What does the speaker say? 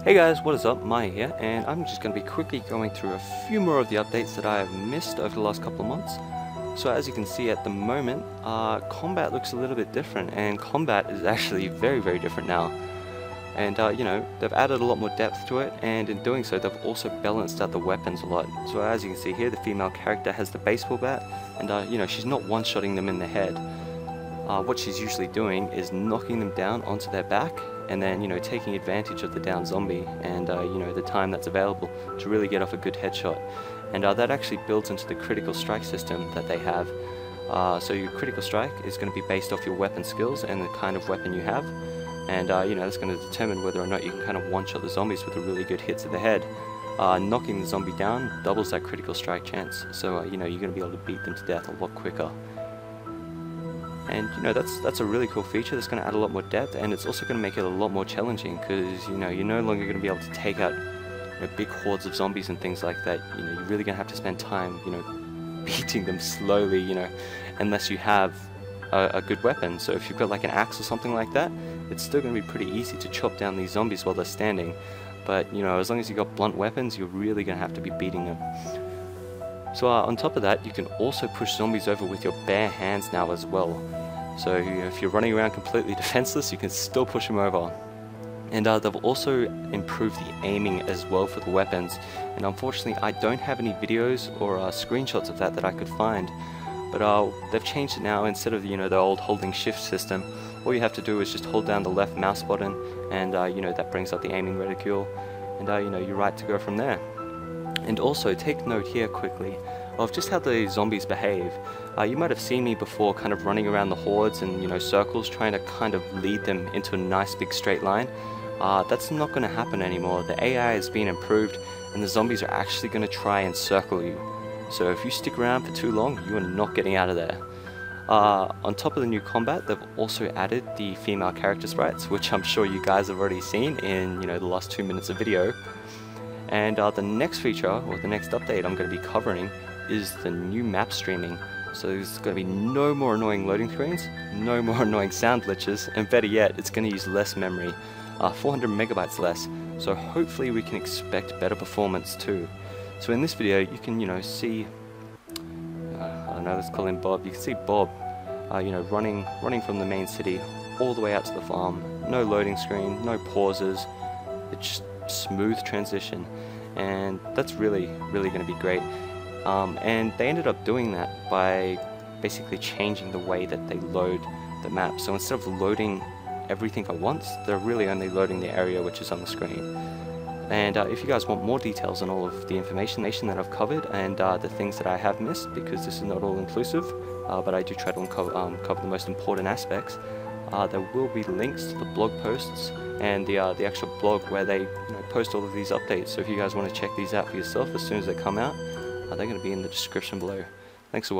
Hey guys, what is up? Maya here, and I'm just going to be quickly going through a few more of the updates that I have missed over the last couple of months. So as you can see at the moment, combat looks a little bit different, and combat is actually very different now. And you know, they've added a lot more depth to it, and in doing so they've also balanced out the weapons a lot. So as you can see here, the female character has the baseball bat, and you know, she's not one-shotting them in the head. What she's usually doing is knocking them down onto their back, and then, you know, taking advantage of the down zombie and you know, the time that's available to really get off a good headshot. And that actually builds into the critical strike system that they have. So your critical strike is going to be based off your weapon skills and the kind of weapon you have, and you know, that's going to determine whether or not you can kind of one-shot the zombies with a really good hit to the head. Knocking the zombie down doubles that critical strike chance, so you know, you're going to be able to beat them to death a lot quicker. And you know, that's a really cool feature that's going to add a lot more depth, and it's also going to make it a lot more challenging, because you know, you're no longer going to be able to take out, you know, big hordes of zombies and things like that. You know, you're really going to have to spend time, you know, beating them slowly, you know, unless you have a good weapon. So if you've got like an axe or something like that, it's still going to be pretty easy to chop down these zombies while they're standing. But you know, as long as you've got blunt weapons, you're really going to have to be beating them. So on top of that, you can also push zombies over with your bare hands now as well. So if you're running around completely defenseless, you can still push them over. And they've also improved the aiming as well for the weapons. And unfortunately, I don't have any videos or screenshots of that I could find. But they've changed it now. Instead of, you know, the old holding shift system, all you have to do is just hold down the left mouse button, and you know, that brings up the aiming reticule, and you know, you're right to go from there. And also take note here quickly of just how the zombies behave. You might have seen me before kind of running around the hordes and, you know, circles, trying to kind of lead them into a nice big straight line. That's not going to happen anymore. The AI has been improved, and the zombies are actually going to try and circle you. So if you stick around for too long, you are not getting out of there. On top of the new combat, they've also added the female character sprites, which I'm sure you guys have already seen in, you know, the last 2 minutes of video. And the next feature, or the next update I'm going to be covering, is the new map streaming. So there's going to be no more annoying loading screens, no more annoying sound glitches, and better yet, it's going to use less memory, 400 megabytes less. So hopefully we can expect better performance too. So in this video, you can, you know, see, I don't know, let's call him Bob. You can see Bob, you know, running from the main city all the way out to the farm. No loading screen, no pauses. It's just smooth transition, and that's really going to be great. And they ended up doing that by basically changing the way that they load the map. So instead of loading everything at once, they're really only loading the area which is on the screen. And if you guys want more details on all of the information that I've covered, and the things that I have missed, because this is not all inclusive, but I do try to cover the most important aspects, there will be links to the blog posts and the actual blog where they, you know, post all of these updates. So if you guys want to check these out for yourself as soon as they come out, they're going to be in the description below. Thanks for watching.